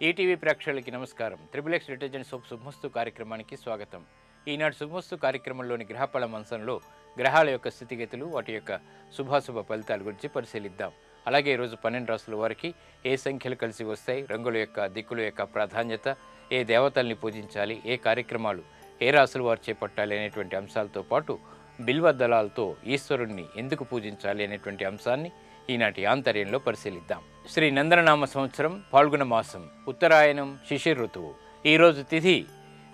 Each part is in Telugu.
ఈటీవీ ప్రేక్షకులకి నమస్కారం. త్రిబుల్ డిటర్జెంట్ సోప్ శుభమస్తు కార్యక్రమానికి స్వాగతం. ఈనాడు శుభమస్తు కార్యక్రమంలోని గ్రహఫల మంచంలో గ్రహాల యొక్క స్థితిగతులు, వాటి యొక్క శుభాశుభ ఫలితాల గురించి పరిశీలిద్దాం. అలాగే ఈరోజు 12 రాసుల వారికి ఏ సంఖ్యలు కలిసి వస్తాయి, రంగుల యొక్క దిక్కుల యొక్క ప్రాధాన్యత, ఏ దేవతల్ని పూజించాలి, ఏ కార్యక్రమాలు ఏ రాసుల వారు చేపట్టాలి అనేటువంటి అంశాలతో పాటు బిల్వ దళాలతో ఈశ్వరుణ్ణి ఎందుకు పూజించాలి అనేటువంటి అంశాన్ని ఈనాటి ఆంతర్యంలో పరిశీలిద్దాం. శ్రీ నందననామ సంవత్సరం ఫాల్గుణ మాసం, ఉత్తరాయణం, శిశిర ఋతువు. ఈరోజు తిథి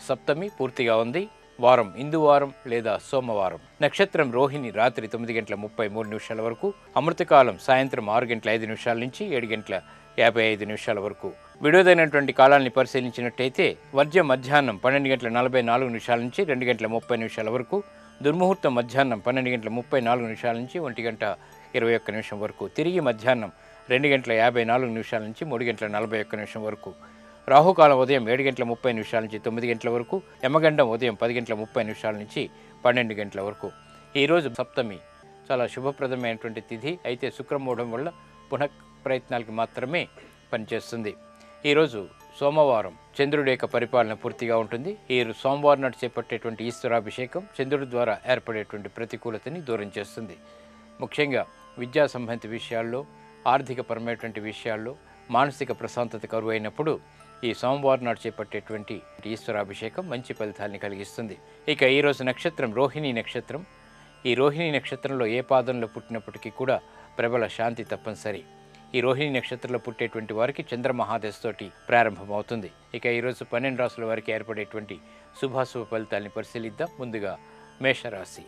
సప్తమి పూర్తిగా ఉంది. వారం ఇందువారం లేదా సోమవారం. నక్షత్రం రోహిణి రాత్రి 9:33 వరకు, అమృతకాలం సాయంత్రం 6:05 నుంచి 7:55 వరకు. విడోదైనటువంటి కాలాన్ని పరిశీలించినట్టయితే వర్జ్య మధ్యాహ్నం 12:44 నుంచి 2:30 వరకు, దుర్ముహూర్తం మధ్యాహ్నం 12:34 నుంచి 1:21 వరకు, తిరిగి మధ్యాహ్నం 2:54 నుంచి 3:41 వరకు, రాహుకాలం ఉదయం 7:30 నుంచి 9 వరకు, యమగండం ఉదయం 10:30 నుంచి 12 గంటల వరకు. ఈరోజు సప్తమి చాలా శుభప్రదమైనటువంటి తిథి. అయితే శుక్రమూఢం వల్ల పునః ప్రయత్నాలకి మాత్రమే పనిచేస్తుంది. ఈరోజు సోమవారం, చంద్రుడి యొక్క పరిపాలన పూర్తిగా ఉంటుంది. ఈ సోమవారం నాడు చేపట్టేటువంటి ఈశ్వరాభిషేకం చంద్రుడి ద్వారా ఏర్పడేటువంటి ప్రతికూలతని దూరం చేస్తుంది. ముఖ్యంగా విద్యా సంబంధిత విషయాల్లో, ఆర్థికపరమైనటువంటి విషయాల్లో మానసిక ప్రశాంతత కరువు అయినప్పుడు ఈ సోమవారం నాడు చేపట్టేటువంటి ఈశ్వరాభిషేకం మంచి ఫలితాన్ని కలిగిస్తుంది. ఇక ఈరోజు నక్షత్రం రోహిణీ నక్షత్రం. ఈ రోహిణీ నక్షత్రంలో ఏ పాదంలో పుట్టినప్పటికీ కూడా ప్రబల శాంతి తప్పనిసరి. ఈ రోహిణీ నక్షత్రంలో పుట్టేటువంటి వారికి చంద్రమహాదశతోటి ప్రారంభమవుతుంది. ఇక ఈరోజు 12 రాసుల వారికి ఏర్పడేటువంటి శుభాశుభ ఫలితాన్ని పరిశీలిద్దాం. ముందుగా మేషరాశి.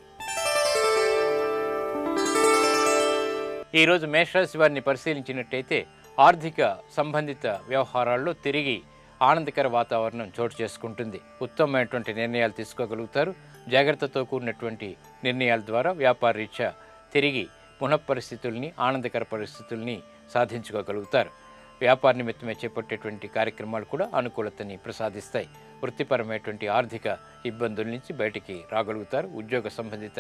ఈరోజు మేషరాశి వారిని పరిశీలించినట్టయితే ఆర్థిక సంబంధిత వ్యవహారాల్లో తిరిగి ఆనందకర వాతావరణం చోటు చేసుకుంటుంది. ఉత్తమమైనటువంటి నిర్ణయాలు తీసుకోగలుగుతారు. జాగ్రత్తతో కూడినటువంటి నిర్ణయాల ద్వారా వ్యాపార రీత్యా తిరిగి పునఃపరిస్థితుల్ని, ఆనందకర పరిస్థితుల్ని సాధించుకోగలుగుతారు. వ్యాపార నిమిత్తమే చేపట్టేటువంటి కార్యక్రమాలు కూడా అనుకూలతని ప్రసాదిస్తాయి. వృత్తిపరమైనటువంటి ఆర్థిక ఇబ్బందుల నుంచి బయటికి రాగలుగుతారు. ఉద్యోగ సంబంధిత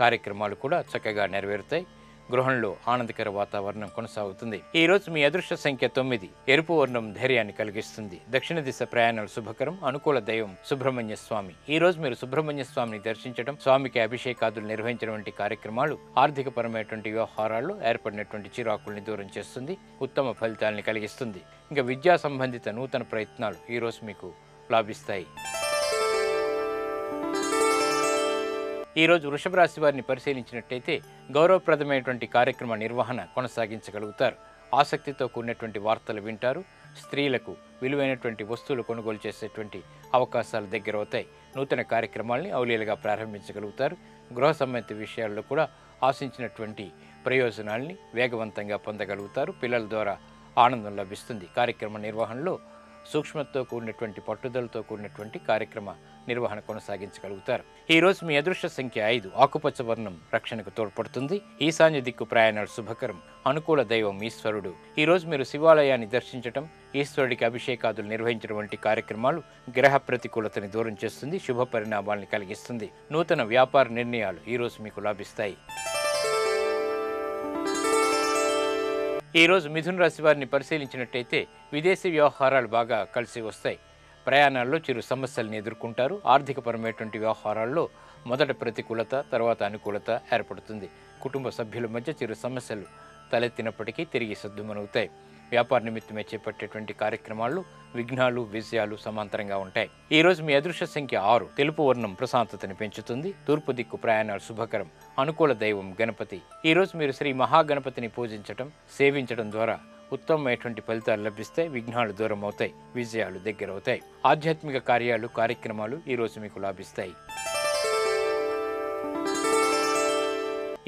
కార్యక్రమాలు కూడా చక్కగా నెరవేరుతాయి. గృహంలో ఆనందకర వాతావరణం కొనసాగుతుంది. ఈరోజు మీ అదృష్ట సంఖ్య 9. ఎరుపు వర్ణం ధైర్యాన్ని కలిగిస్తుంది. దక్షిణ దిశ ప్రయాణాలు శుభకరం. అనుకూల దైవం సుబ్రహ్మణ్య స్వామి. ఈ రోజు మీరు సుబ్రహ్మణ్య స్వామిని దర్శించడం, స్వామికి అభిషేకాదులు నిర్వహించడం వంటి కార్యక్రమాలు ఆర్థిక పరమైనటువంటి వ్యవహారాల్లో ఏర్పడినటువంటి చిరాకుల్ని దూరం చేస్తుంది, ఉత్తమ ఫలితాలని కలిగిస్తుంది. ఇంకా విద్యా సంబంధిత నూతన ప్రయత్నాలు ఈరోజు మీకు లాభిస్తాయి. ఈరోజు వృషభ రాశి వారిని పరిశీలించినట్టయితే గౌరవప్రదమైనటువంటి కార్యక్రమ నిర్వహణ కొనసాగించగలుగుతారు. ఆసక్తితో కూడినటువంటి వార్తలు వింటారు. స్త్రీలకు విలువైనటువంటి వస్తువులు కొనుగోలు చేసేటువంటి అవకాశాలు దగ్గర అవుతాయి. నూతన కార్యక్రమాల్ని అవలీలుగా ప్రారంభించగలుగుతారు. గృహ సంబంధిత విషయాల్లో కూడా ఆశించినటువంటి ప్రయోజనాల్ని వేగవంతంగా పొందగలుగుతారు. పిల్లల ద్వారా ఆనందం లభిస్తుంది. కార్యక్రమ నిర్వహణలో సూక్ష్మతో కూడినటువంటి పట్టుదలతో కూడినటువంటి కార్యక్రమ నిర్వహణ కొనసాగించగలుగుతారు. ఈరోజు మీ అదృష్ట సంఖ్య 5. ఆకుపచ్చ వర్ణం రక్షణకు తోడ్పడుతుంది. ఈశాన్య దిక్కు ప్రయాణాలు శుభకరం. అనుకూల దైవం ఈశ్వరుడు. ఈరోజు మీరు శివాలయాన్ని దర్శించడం, ఈశ్వరుడికి అభిషేకాదులు నిర్వహించడం వంటి కార్యక్రమాలు గ్రహ ప్రతికూలతని దూరం చేస్తుంది, శుభ పరిణామాలను కలిగిస్తుంది. నూతన వ్యాపార నిర్ణయాలు ఈరోజు మీకు లాభిస్తాయి. ఈరోజు మిథున రాశి వారిని పరిశీలించినట్టయితే విదేశీ వ్యవహారాలు బాగా కలిసి వస్తాయి. ప్రయాణాల్లో చిరు సమస్యలను ఎదుర్కొంటారు. ఆర్థికపరమైనటువంటి వ్యవహారాల్లో మొదట ప్రతికూలత, తర్వాత అనుకూలత ఏర్పడుతుంది. కుటుంబ సభ్యుల మధ్య చిరు సమస్యలు తలెత్తినప్పటికీ తిరిగి సద్దుమణుగుతాయి. వ్యాపార నిమిత్తమే చేపట్టేటువంటి కార్యక్రమాల్లో విఘ్నాలు, విజయాలు సమాంతరంగా ఉంటాయి. ఈరోజు మీ అదృష్ట సంఖ్య 6. తెలుపు వర్ణం ప్రశాంతతని పెంచుతుంది. తూర్పు దిక్కు ప్రయాణాలు శుభకరం. అనుకూల దైవం గణపతి. ఈరోజు మీరు శ్రీ మహాగణపతిని పూజించడం, సేవించడం ద్వారా ఉత్తమమైనటువంటి ఫలితాలు లభిస్తాయి. విఘ్నాలు దూరం అవుతాయి, విజయాలు దగ్గర అవుతాయి. ఆధ్యాత్మిక కార్యాలు, కార్యక్రమాలు ఈరోజు మీకు లాభిస్తాయి.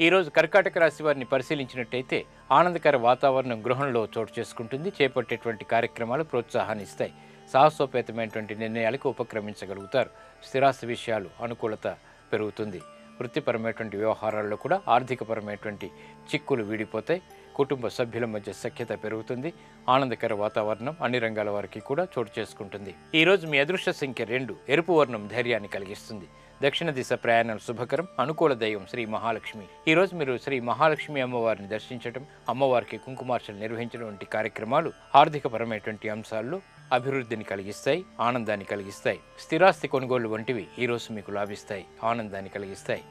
ఈరోజు కర్కాటక రాశి వారిని పరిశీలించినట్టయితే ఆనందకర వాతావరణం గృహంలో చోటు చేసుకుంటుంది. చేపట్టేటువంటి కార్యక్రమాలు ప్రోత్సాహాన్ని ఇస్తాయి. సాహసోపేతమైనటువంటి నిర్ణయాలకు ఉపక్రమించగలుగుతారు. స్థిరాస్తి విషయాలు అనుకూలత పెరుగుతుంది. వృత్తిపరమైనటువంటి వ్యవహారాల్లో కూడా ఆర్థికపరమైనటువంటి చిక్కులు వీడిపోతాయి. కుటుంబ సభ్యుల మధ్య సఖ్యత పెరుగుతుంది. ఆనందకర వాతావరణం అన్ని రంగాల వారికి కూడా చోటు చేసుకుంటుంది. ఈరోజు మీ అదృష్ట సంఖ్య 2. ఎరుపు వర్ణం ధైర్యాన్ని కలిగిస్తుంది. దక్షిణ దిశ ప్రయాణాలు శుభకరం. అనుకూల దైవం శ్రీ మహాలక్ష్మి. ఈరోజు మీరు శ్రీ మహాలక్ష్మి అమ్మవారిని దర్శించడం, అమ్మవారికి కుంకుమార్చన నిర్వహించడం వంటి కార్యక్రమాలు ఆర్థికపరమైనటువంటి అంశాల్లో అభివృద్ధిని కలిగిస్తాయి, ఆనందాన్ని కలిగిస్తాయి. స్థిరాస్తి కొనుగోలు వంటివి ఈరోజు మీకు లాభిస్తాయి, ఆనందాన్ని కలిగిస్తాయి.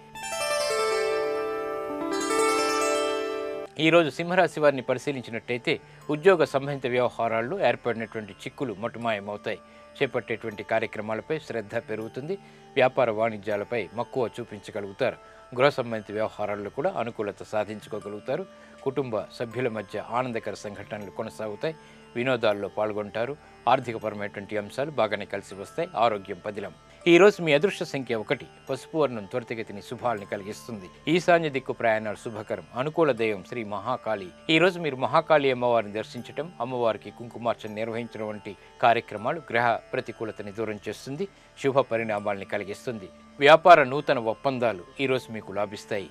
ఈరోజు సింహరాశి వారిని పరిశీలించినట్టయితే ఉద్యోగ సంబంధిత వ్యవహారాల్లో ఏర్పడినటువంటి చిక్కులు మటుమాయమవుతాయి. చేపట్టేటువంటి కార్యక్రమాలపై శ్రద్ధ పెరుగుతుంది. వ్యాపార వాణిజ్యాలపై మక్కువ చూపించగలుగుతారు. గృహ సంబంధిత వ్యవహారాల్లో కూడా అనుకూలత సాధించుకోగలుగుతారు. కుటుంబ సభ్యుల మధ్య ఆనందకర సంఘటనలు కొనసాగుతాయి. వినోదాల్లో పాల్గొంటారు. ఆర్థికపరమైనటువంటి అంశాలు బాగానే కలిసి వస్తాయి. ఆరోగ్యం పదిలం. ఈరోజు మీ అదృష్ట సంఖ్య 1. పసుపు వర్ణం త్వరితగతిని శుభాల్ని కలిగిస్తుంది. ఈశాన్య దిక్కు ప్రయాణాలు శుభకరం. అనుకూల దైవం శ్రీ మహాకాళి. ఈరోజు మీరు మహాకాళి అమ్మవారిని దర్శించడం, అమ్మవారికి కుంకుమార్చన నిర్వహించడం వంటి కార్యక్రమాలు గ్రహ ప్రతికూలతని దూరం చేస్తుంది, శుభ పరిణామాల్ని కలిగిస్తుంది. వ్యాపార నూతన ఒప్పందాలు ఈరోజు మీకు లాభిస్తాయి.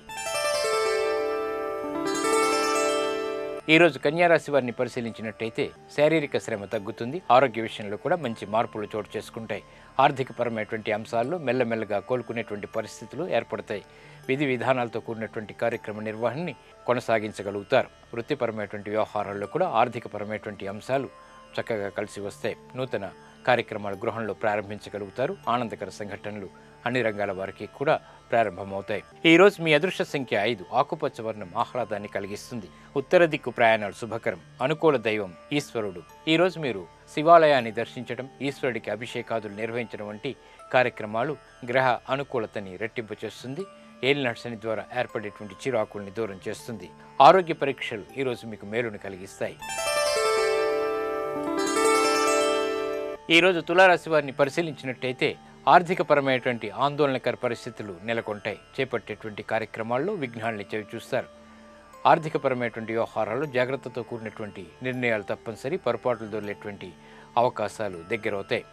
ఈరోజు కన్యారాశి వారిని పరిశీలించినట్టయితే శారీరక శ్రమ తగ్గుతుంది. ఆరోగ్య విషయంలో కూడా మంచి మార్పులు చోటు చేసుకుంటాయి. ఆర్థికపరమైనటువంటి అంశాల్లో మెల్లమెల్లగా కోలుకునేటువంటి పరిస్థితులు ఏర్పడతాయి. విధి విధానాలతో కూడినటువంటి కార్యక్రమ నిర్వహణని కొనసాగించగలుగుతారు. వృత్తిపరమైనటువంటి వ్యవహారాల్లో కూడా ఆర్థికపరమైనటువంటి అంశాలు చక్కగా కలిసి వస్తాయి. నూతన కార్యక్రమాలు గృహంలో ప్రారంభించగలుగుతారు. ఆనందకర సంఘటనలు అన్ని రంగాల వారికి కూడా ప్రారంభమవుతాయి. ఈరోజు మీ అదృష్ట సంఖ్య 5. ఆకుపచ్చ వర్ణం ఆహ్లాదాన్ని కలిగిస్తుంది. ఉత్తర దిక్కు ప్రయాణాలు శుభకరం. అనుకూల దైవం ఈశ్వరుడు. ఈరోజు మీరు శివాలయాన్ని దర్శించడం, ఈశ్వరుడికి అభిషేకాదులు నిర్వహించడం వంటి కార్యక్రమాలు గ్రహ అనుకూలతని రెట్టింపు చేస్తుంది. ఏలినాటి శని ద్వారా ఏర్పడేటువంటి చిరాకుల్ని దూరం చేస్తుంది. ఆరోగ్య పరీక్షలు ఈరోజు మీకు మేలును కలిగిస్తాయి. ఈరోజు తులారాశి వారిని పరిశీలించినట్టయితే ఆర్థికపరమైనటువంటి ఆందోళనకర పరిస్థితులు నెలకొంటాయి. చేపట్టేటువంటి కార్యక్రమాల్లో విఘ్నాల్ని చవిచూస్తారు. ఆర్థికపరమైనటువంటి వ్యవహారాల్లో జాగ్రత్తతో కూడినటువంటి నిర్ణయాలు తప్పనిసరి. పొరపాట్లు దొరికేటువంటి అవకాశాలు దగ్గరవుతాయి.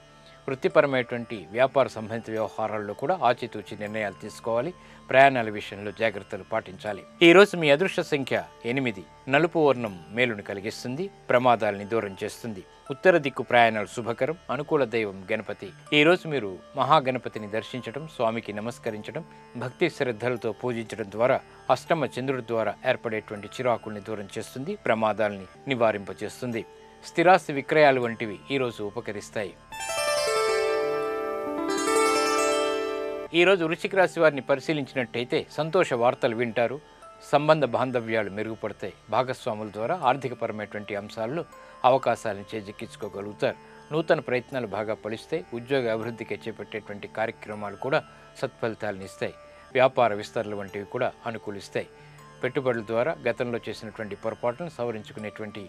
వృత్తిపరమైనటువంటి వ్యాపార సంబంధిత వ్యవహారాల్లో కూడా ఆచితూచి నిర్ణయాలు తీసుకోవాలి. ప్రయాణాల విషయంలో జాగ్రత్తలు పాటించాలి. ఈరోజు మీ అదృష్ట సంఖ్య 8. నలుపు వర్ణం మేలును కలిగిస్తుంది, ప్రమాదాలని దూరం చేస్తుంది. ఉత్తర దిక్కు ప్రయాణాలు శుభకరం. అనుకూల దైవం గణపతి. ఈరోజు మీరు మహాగణపతిని దర్శించడం, స్వామికి నమస్కరించడం, భక్తి శ్రద్ధలతో పూజించడం ద్వారా అష్టమ చంద్రుడి ద్వారా ఏర్పడేటువంటి చిరాకుల్ని దూరం చేస్తుంది, ప్రమాదాలని నివారింపచేస్తుంది. స్థిరాస్తి విక్రయాలు వంటివి ఈరోజు ఉపకరిస్తాయి. ఈరోజు వృశ్చిక రాశి వారిని పరిశీలించినట్టయితే సంతోష వార్తలు వింటారు. సంబంధ బాంధవ్యాలు మెరుగుపడతాయి. భాగస్వాముల ద్వారా ఆర్థికపరమైనటువంటి అంశాల్లో అవకాశాలను చేజిక్కించుకోగలుగుతారు. నూతన ప్రయత్నాలు బాగా ఫలిస్తాయి. ఉద్యోగ అభివృద్ధికి చేపట్టేటువంటి కార్యక్రమాలు కూడా సత్ఫలితాలను ఇస్తాయి. వ్యాపార విస్తరణలు వంటివి కూడా అనుకూలిస్తాయి. పెట్టుబడుల ద్వారా గతంలో చేసినటువంటి పొరపాట్లను సవరించుకునేటువంటి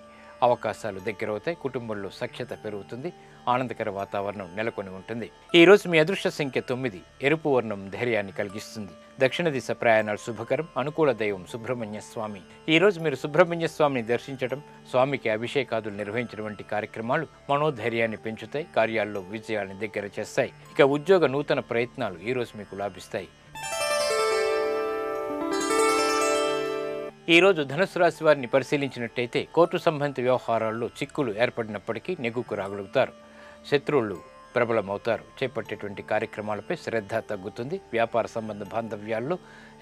అవకాశాలు దగ్గరవుతాయి. కుటుంబంలో సఖ్యత పెరుగుతుంది. ఆనందకర వాతావరణం నెలకొని ఉంటుంది. ఈరోజు మీ అదృష్ట సంఖ్య 9. ఎరుపు వర్ణం ధైర్యాన్ని కలిగిస్తుంది. దక్షిణ దిశ ప్రయాణాలు శుభకరం. అనుకూల దైవం సుబ్రహ్మణ్య స్వామి. ఈరోజు మీరు సుబ్రహ్మణ్య స్వామిని దర్శించడం, స్వామికి అభిషేకాదులు నిర్వహించడం వంటి కార్యక్రమాలు మనోధైర్యాన్ని పెంచుతాయి. కార్యాల్లో విజయాన్ని దగ్గర చేస్తాయి. ఇక ఉద్యోగ నూతన ప్రయత్నాలు ఈరోజు మీకు లాభిస్తాయి. ఈరోజు ధనుసు రాశి వారిని పరిశీలించినట్టయితే కోర్టు సంబంధిత వ్యవహారాల్లో చిక్కులు ఏర్పడినప్పటికీ నెగ్గుకు రాగలుగుతారు. శత్రువులు ప్రబలమవుతారు. చేపట్టేటువంటి కార్యక్రమాలపై శ్రద్ధ తగ్గుతుంది. వ్యాపార సంబంధ బాంధవ్యాల్లో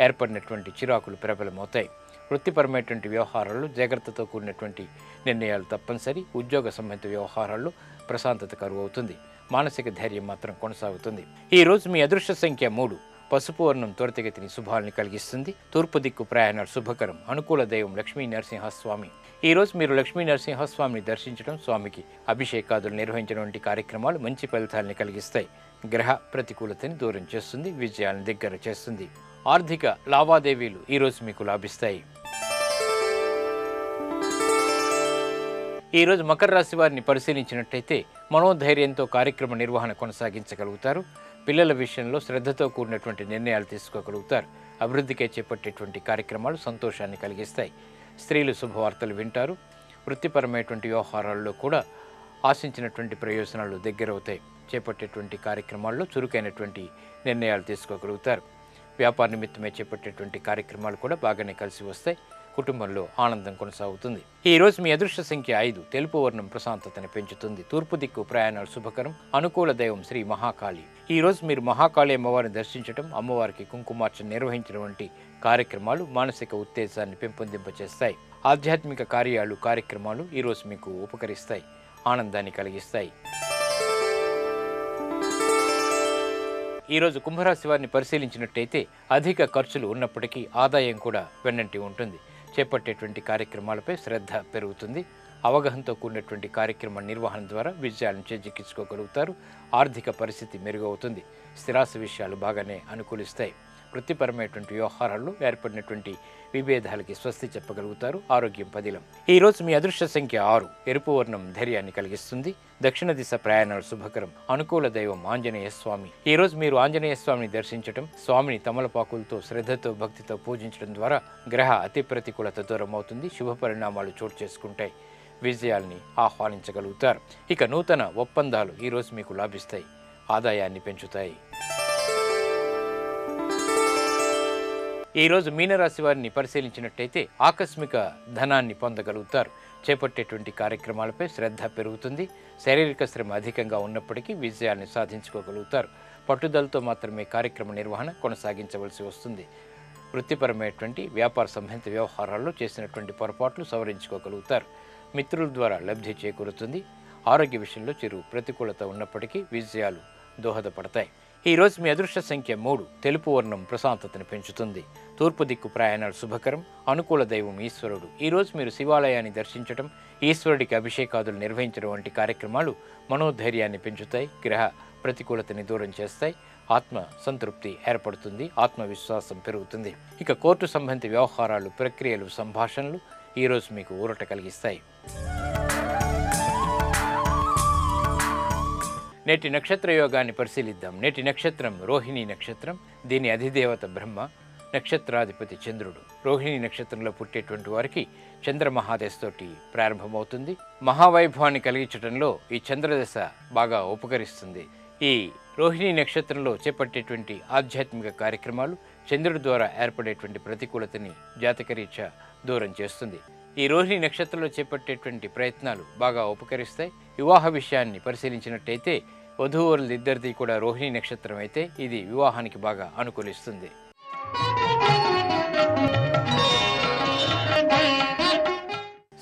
ఏర్పడినటువంటి చిరాకులు ప్రబలమవుతాయి. వృత్తిపరమైనటువంటి వ్యవహారాల్లో జాగ్రత్తతో కూడినటువంటి నిర్ణయాలు తప్పనిసరి. ఉద్యోగ సంబంధిత వ్యవహారాల్లో ప్రశాంతత కరువు అవుతుంది. మానసిక ధైర్యం మాత్రం కొనసాగుతుంది. ఈరోజు మీ అదృష్ట సంఖ్య 3. పసుపు వర్ణం త్వరితగతిని శుభాల్ని కలిగిస్తుంది. తూర్పు దిక్కు ప్రయాణాలు శుభకరం. అనుకూల దైవం లక్ష్మీ నరసింహస్వామి. ఈరోజు మీరు లక్ష్మీ నరసింహస్వామిని దర్శించడం, స్వామికి అభిషేకాదులు నిర్వహించడం వంటి కార్యక్రమాలు మంచి ఫలితాలని కలిగిస్తాయి. గ్రహ ప్రతికూలతని దూరం చేస్తుంది, విజయాలను దగ్గర చేస్తుంది. ఆర్థిక లావాదేవీలు ఈరోజు మీకు లాభిస్తాయి. ఈరోజు మకర రాశి వారిని పరిశీలించినట్టయితే మనోధైర్యంతో కార్యక్రమ నిర్వహణ కొనసాగించగలుగుతారు. పిల్లల విషయంలో శ్రద్ధతో కూడినటువంటి నిర్ణయాలు తీసుకోగలుగుతారు. అభివృద్ధికే చేపట్టేటువంటి కార్యక్రమాలు సంతోషాన్ని కలిగిస్తాయి. స్త్రీలు శుభవార్తలు వింటారు. వృత్తిపరమైనటువంటి వ్యవహారాల్లో కూడా ఆశించినటువంటి ప్రయోజనాలు దగ్గరవుతాయి. చేపట్టేటువంటి కార్యక్రమాల్లో చురుకైనటువంటి నిర్ణయాలు తీసుకోగలుగుతారు. వ్యాపార నిమిత్తమే చేపట్టేటువంటి కార్యక్రమాలు కూడా బాగానే కలిసి వస్తాయి. కుటుంబంలో ఆనందం కొనసాగుతుంది. ఈ రోజు మీ అదృష్ట సంఖ్య 5. తెలుపు వర్ణం ప్రశాంతతని పెంచుతుంది. తూర్పు దిక్కు ప్రయాణాలు శుభకరం. అనుకూల దైవం శ్రీ మహాకాళి. ఈ రోజు మీరు మహాకాళి అమ్మవారిని దర్శించడం, అమ్మవారికి కుంకుమార్చన నిర్వహించడం వంటి కార్యక్రమాలు మానసిక ఉత్తేజాన్ని పెంపొందింపచేస్తాయి. ఆధ్యాత్మిక కార్యాలు, కార్యక్రమాలు ఈరోజు మీకు ఉపకరిస్తాయి. ఆనందాన్ని కలిగిస్తాయి. ఈరోజు కుంభరాశి వారిని పరిశీలించినట్టయితే అధిక ఖర్చులు ఉన్నప్పటికీ ఆదాయం కూడా వెన్నంటి ఉంటుంది. చేపట్టేటువంటి కార్యక్రమాలపై శ్రద్ధ పెరుగుతుంది. అవగాహనతో కూడినటువంటి కార్యక్రమ నిర్వహణ ద్వారా విజయాలను చేజిక్కించుకోగలుగుతారు. ఆర్థిక పరిస్థితి మెరుగవుతుంది. స్థిరాస్తి విషయాలు బాగానే అనుకూలిస్తాయి. వృత్తిపరమైనటువంటి వ్యవహారాల్లో ఏర్పడినటువంటి విభేదాలకి స్వస్తి చెప్పగలుగుతారు. ఆరోగ్యం పదిలం. ఈరోజు మీ అదృష్ట సంఖ్య 6. ఎరుపు వర్ణం ధైర్యాన్ని కలిగిస్తుంది. దక్షిణ దిశ ప్రయాణాలు శుభకరం. అనుకూల దైవం ఆంజనేయ స్వామి. ఈరోజు మీరు ఆంజనేయ స్వామిని దర్శించడం, స్వామిని తమలపాకులతో శ్రద్ధతో భక్తితో పూజించడం ద్వారా గ్రహ అతి ప్రతికూలత దూరం అవుతుంది. శుభ పరిణామాలు చోటు చేసుకుంటాయి. విజయాల్ని ఆహ్వానించగలుగుతారు. ఇక నూతన ఒప్పందాలు ఈరోజు మీకు లాభిస్తాయి. ఆదాయాన్ని పెంచుతాయి. ఈరోజు మీనరాశి వారిని పరిశీలించినట్టయితే ఆకస్మిక ధనాన్ని పొందగలుగుతారు. చేపట్టేటువంటి కార్యక్రమాలపై శ్రద్ధ పెరుగుతుంది. శారీరక శ్రమ అధికంగా ఉన్నప్పటికీ విజయాన్ని సాధించుకోగలుగుతారు. పట్టుదలతో మాత్రమే కార్యక్రమ నిర్వహణ కొనసాగించవలసి వస్తుంది. వృత్తిపరమైనటువంటి వ్యాపార సంబంధిత వ్యవహారాల్లో చేసినటువంటి పొరపాట్లు సవరించుకోగలుగుతారు. మిత్రుల ద్వారా లబ్ధి చేకూరుతుంది. ఆరోగ్య విషయంలో చిరు ప్రతికూలత ఉన్నప్పటికీ విజయాలు దోహదపడతాయి. ఈరోజు మీ అదృష్ట సంఖ్య 3. తెలుపు వర్ణం ప్రశాంతతను పెంచుతుంది. తూర్పు దిక్కు ప్రయాణాలు శుభకరం. అనుకూల దైవం ఈశ్వరుడు. ఈరోజు మీరు శివాలయాన్ని దర్శించడం, ఈశ్వరుడికి అభిషేకాదులు నిర్వహించడం వంటి కార్యక్రమాలు మనోధైర్యాన్ని పెంచుతాయి. గ్రహ ప్రతికూలతని దూరం చేస్తాయి. ఆత్మ సంతృప్తి ఏర్పడుతుంది. ఆత్మవిశ్వాసం పెరుగుతుంది. ఇక కోర్టు సంబంధిత వ్యవహారాలు, ప్రక్రియలు, సంభాషణలు ఈరోజు మీకు ఊరట కలిగిస్తాయి. నేటి నక్షత్ర యోగాన్ని పరిశీలిద్దాం. నేటి నక్షత్రం రోహిణీ నక్షత్రం. దీని అధిదేవత బ్రహ్మ, నక్షత్రాధిపతి చంద్రుడు. రోహిణీ నక్షత్రంలో పుట్టేటువంటి వారికి చంద్రమహాదశతోటి ప్రారంభమవుతుంది. మహావైభవాన్ని కలిగించడంలో ఈ చంద్రదశ బాగా ఉపకరిస్తుంది. ఈ రోహిణీ నక్షత్రంలో చేపట్టేటువంటి ఆధ్యాత్మిక కార్యక్రమాలు చంద్రుడి ద్వారా ఏర్పడేటువంటి ప్రతికూలతని జాతకరీత్యా దూరం చేస్తుంది. ఈ రోహిణీ నక్షత్రంలో చేపట్టేటువంటి ప్రయత్నాలు బాగా ఉపకరిస్తాయి. వివాహ విషయాన్ని పరిశీలించినట్టయితే వధూవరులిద్దరిది కూడా రోహిణీ నక్షత్రం అయితే ఇది వివాహానికి బాగా అనుకూలిస్తుంది.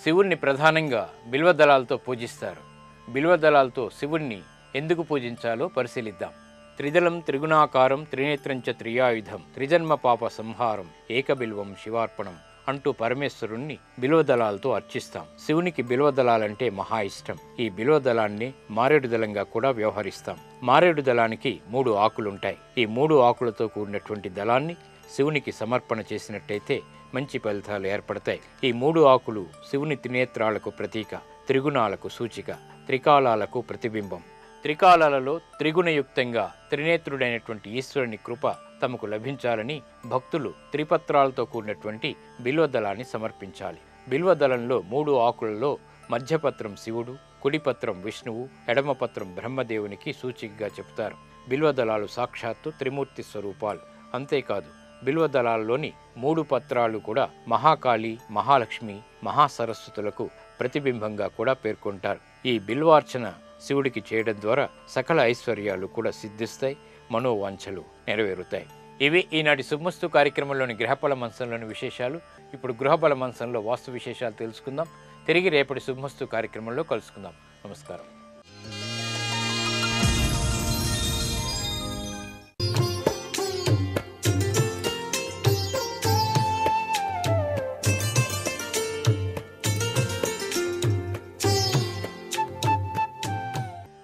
శివుణ్ణి ప్రధానంగా బిల్వదళాలతో పూజిస్తారు. బిల్వదళాలతో శివుణ్ణి ఎందుకు పూజించాలో పరిశీలిద్దాం. త్రిదళం త్రిగుణాకారం త్రినేత్రంచ త్రియాయుధం త్రిజన్మ పాప సంహారం ఏకబిల్వం శివార్పణం అంటూ పరమేశ్వరుణ్ణి బిల్వదళాలతో అర్చిస్తాం. శివునికి బిల్వదళాలంటే మహా ఇష్టం. ఈ బిల్వదళాన్ని మారేడు దళంగా కూడా వ్యవహరిస్తాం. మారేడు దళానికి 3 ఆకులుంటాయి. ఈ 3 ఆకులతో కూడినటువంటి దళాన్ని శివునికి సమర్పణ చేసినట్టయితే మంచి ఫలితాలు ఏర్పడతాయి. ఈ 3 ఆకులు శివుని త్రినేత్రాలకు ప్రతీక, త్రిగుణాలకు సూచిక, త్రికాలాలకు ప్రతిబింబం. త్రికాలాలలో త్రిగుణయుక్తంగా త్రినేత్రుడైనటువంటి ఈశ్వరుని కృప తమకు లభించాలని భక్తులు త్రిపత్రాలతో కూడినటువంటి బిల్వదళాన్ని సమర్పించాలి. బిల్వదళంలో 3 ఆకులలో మధ్యపత్రం శివుడు, కుడిపత్రం విష్ణువు, ఎడమపత్రం బ్రహ్మదేవునికి సూచికగా చెబుతారు. బిల్వదళాలు సాక్షాత్తు త్రిమూర్తి స్వరూపాలు. అంతేకాదు బిల్వదళాల్లోని 3 పత్రాలు కూడా మహాకాళి, మహాలక్ష్మి, మహాసరస్వతులకు ప్రతిబింబంగా కూడా పేర్కొంటారు. ఈ బిల్వార్చన శివుడికి చేయడం ద్వారా సకల ఐశ్వర్యాలు కూడా సిద్ధిస్తాయి. మనోవాంఛలు నెరవేరుతాయి. ఇవి ఈనాటి శుభమస్తు కార్యక్రమంలోని గ్రహబల మంచంలోని విశేషాలు. ఇప్పుడు గృహబల మంచంలో వాస్తు విశేషాలు తెలుసుకుందాం. తిరిగి రేపటి శుభమస్తు కార్యక్రమంలో కలుసుకుందాం. నమస్కారం.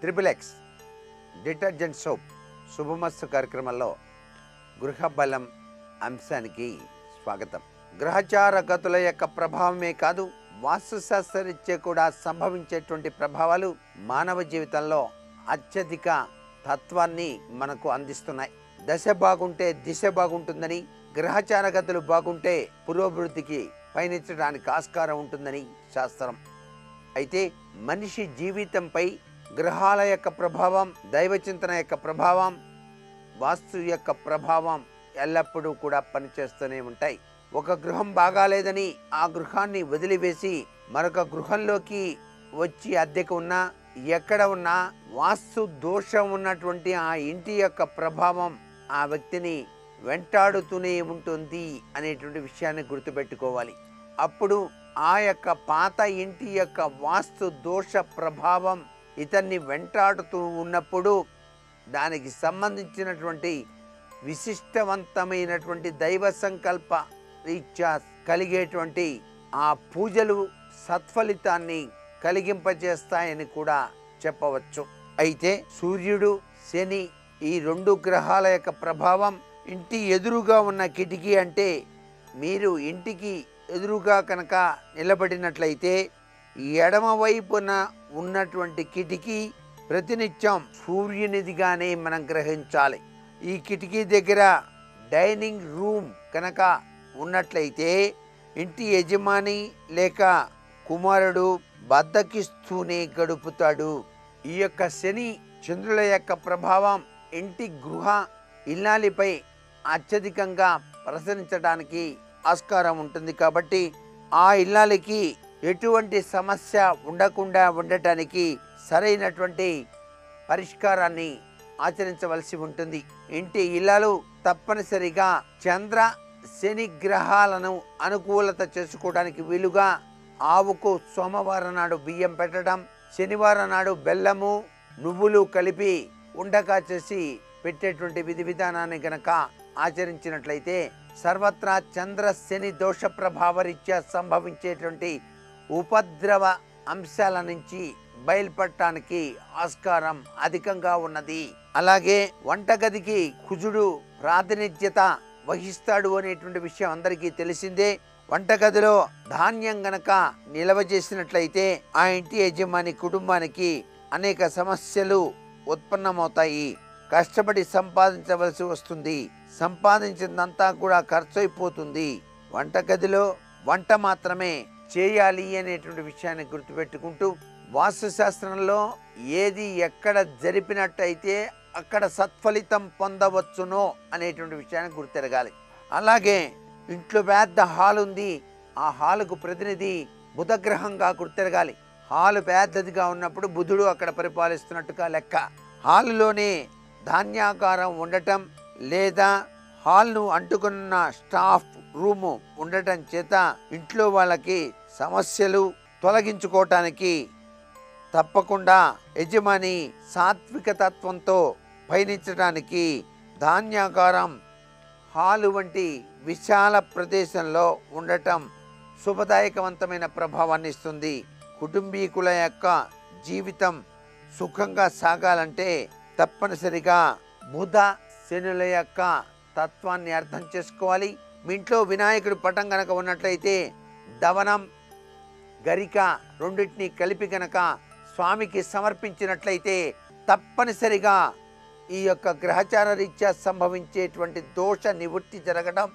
ట్రిపుల్ డిటర్జెంట్ సోప్ శుభమస్తు కార్యక్రమంలో గృహబలం అంశానికి స్వాగతం. గ్రహచార గతుల యొక్క ప్రభావమే కాదు, వాస్తుశాస్త్రరీత్యా కూడా సంభవించేటువంటి ప్రభావాలు మానవ జీవితంలో అత్యధిక తత్వాన్ని మనకు అందిస్తున్నాయి. దశ బాగుంటే దిశ బాగుంటుందని, గ్రహచార గతులు బాగుంటే పురోభివృద్ధికి పయనించడానికి ఆస్కారం ఉంటుందని శాస్త్రం. అయితే మనిషి జీవితంపై గ్రహాల యొక్క ప్రభావం, దైవచింతన యొక్క ప్రభావం, వాస్తు యొక్క ప్రభావం ఎల్లప్పుడూ కూడా పనిచేస్తూనే ఉంటాయి. ఒక గృహం బాగాలేదని ఆ గృహాన్ని వదిలివేసి మరొక గృహంలోకి వచ్చి అద్దెకు ఉన్నా, ఎక్కడ ఉన్నా వాస్తు దోషం ఉన్నటువంటి ఆ ఇంటి యొక్క ప్రభావం ఆ వ్యక్తిని వెంటాడుతూనే ఉంటుంది అనేటువంటి విషయాన్ని గుర్తుపెట్టుకోవాలి. అప్పుడు ఆ యొక్క పాత ఇంటి యొక్క వాస్తు దోష ప్రభావం ఇతన్ని వెంటాడుతూ ఉన్నప్పుడు దానికి సంబంధించినటువంటి విశిష్టవంతమైనటువంటి దైవ సంకల్ప రీత్యా కలిగేటువంటి ఆ పూజలు సత్ఫలితాన్ని కలిగింపజేస్తాయని కూడా చెప్పవచ్చు. అయితే సూర్యుడు, శని ఈ రెండు గ్రహాల యొక్క ప్రభావం ఇంటి ఎదురుగా ఉన్న కిటికీ అంటే మీరు ఇంటికి ఎదురుగా కనుక నిలబడినట్లయితే ఎడమ వైపున ఉన్నటువంటి కిటికీ ప్రతినిత్యం సూర్యునిదిగానే మనం గ్రహించాలి. ఈ కిటికీ దగ్గర డైనింగ్ రూమ్ కనుక ఉన్నట్లయితే ఇంటి యజమాని లేక కుమారుడు బద్దకిస్తూనే గడుపుతాడు. ఈ యొక్క శని చంద్రుల యొక్క ప్రభావం ఇంటి గృహ ఇల్లాలిపై అత్యధికంగా ప్రసరించడానికి ఆస్కారం ఉంటుంది. కాబట్టి ఆ ఇల్లాలికి ఎటువంటి సమస్య ఉండకుండా ఉండటానికి సరైనటువంటి పరిష్కారాన్ని ఆచరించవలసి ఉంటుంది. ఇంటి ఇల్లాలు తప్పనిసరిగా చంద్ర శని గ్రహాలను అనుకూలత చేసుకోవడానికి వీలుగా ఆవుకు సోమవారం నాడు బియ్యం పెట్టడం, శనివారం నాడు బెల్లము నువ్వులు కలిపి ఉండగా చేసి పెట్టేటువంటి విధి విధానాన్ని గనక ఆచరించినట్లయితే సర్వత్రా చంద్ర శని దోష ప్రభావరీత్యా సంభవించేటువంటి ఉపద్రవ అంశాల నుంచి బయలుపడటానికి ఆస్కారం అధికంగా ఉన్నది. అలాగే వంటగదికి కుజుడు ప్రాతినిధ్యత వహిస్తాడు అనేటువంటి విషయం అందరికీ తెలిసిందే. వంటగదిలో ధాన్యం గనక నిల్వ చేసినట్లయితే ఆ ఇంటి యజమాని కుటుంబానికి అనేక సమస్యలు ఉత్పన్నమవుతాయి. కష్టపడి సంపాదించవలసి వస్తుంది. సంపాదించిందంతా కూడా ఖర్చు అయిపోతుంది. వంటగదిలో వంట మాత్రమే చేయాలి అనేటువంటి విషయాన్ని గుర్తుపెట్టుకుంటూ వాస్తుశాస్త్రంలో ఏది ఎక్కడ జరిపినట్టయితే అక్కడ సత్ఫలితం పొందవచ్చునో అనేటువంటి విషయాన్ని గుర్తెరగాలి. అలాగే ఇంట్లో పెద్ద హాల్ ఉంది, ఆ హాలుకు ప్రతినిధి బుధగ్రహంగా గుర్తెరగాలి. హాలు పెద్దదిగా ఉన్నప్పుడు బుధుడు అక్కడ పరిపాలిస్తున్నట్టుగా లెక్క. హాలులోనే ధాన్యాకారం ఉండటం లేదా హాల్ను అంటుకున్న స్టాఫ్ రూము ఉండటం చేత ఇంట్లో వాళ్ళకి సమస్యలు తొలగించుకోవటానికి తప్పకుండా యజమాని సాత్విక తత్వంతో పయనించడానికి ధాన్యాకారం హాలు వంటి విశాల ప్రదేశంలో ఉండటం శుభదాయకవంతమైన ప్రభావాన్ని ఇస్తుంది. కుటుంబీకుల యొక్క జీవితం సుఖంగా సాగాలంటే తప్పనిసరిగా బుధ శనుల యొక్క తత్వాన్ని అర్థం చేసుకోవాలి. మీ ఇంట్లో వినాయకుడి పటం కనుక ఉన్నట్లయితే దవనం గరిక రెండింటినీ కలిపి కనుక స్వామికి సమర్పించినట్లయితే తప్పనిసరిగా ఈ యొక్క గ్రహచార రీత్యా సంభవించేటువంటి దోష నివృత్తి జరగడం,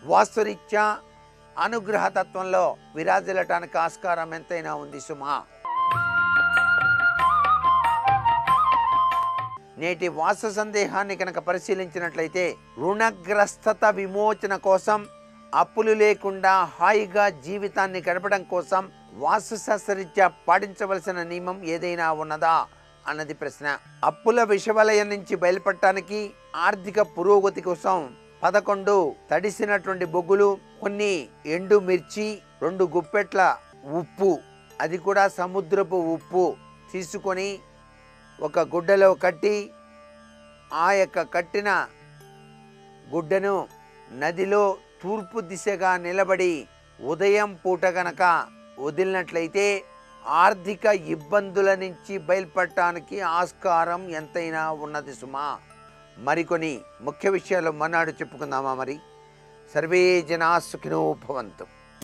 వాస్తురీత్యా అనుగ్రహతత్వంలో విరాజిల్లటానికి ఆస్కారం ఎంతైనా ఉంది సుమా. నేటి వాస్తు సందేహాన్ని కనుక పరిశీలించినట్లయితే రుణగ్రస్తత విమోచన కోసం, అప్పులు లేకుండా హాయిగా జీవితాన్ని గడపడం కోసం వాస్తుశాస్త్రరీత్యా పాటించవలసిన నియమం ఏదైనా ఉన్నదా అన్నది ప్రశ్న. అప్పుల విషవలయం నుంచి బయలుపడటానికి, ఆర్థిక పురోగతి కోసం 11 తడిసినటువంటి బొగ్గులు, కొన్ని ఎండు మిర్చి, 2 గుప్పెట్ల ఉప్పు, అది కూడా సముద్రపు ఉప్పు తీసుకొని ఒక గుడ్డలో కట్టి ఆ యొక్క కట్టిన గుడ్డను నదిలో తూర్పు దిశగా నిలబడి ఉదయం పూట గనక వదిలినట్లయితే ఆర్థిక ఇబ్బందుల నుంచి బయలుపడటానికి ఆస్కారం ఎంతైనా ఉన్నది సుమా. మరికొన్ని ముఖ్య విషయాలు మనాడు చెప్పుకుందామా. మరి సర్వే జనా సుఖినో భవంతు.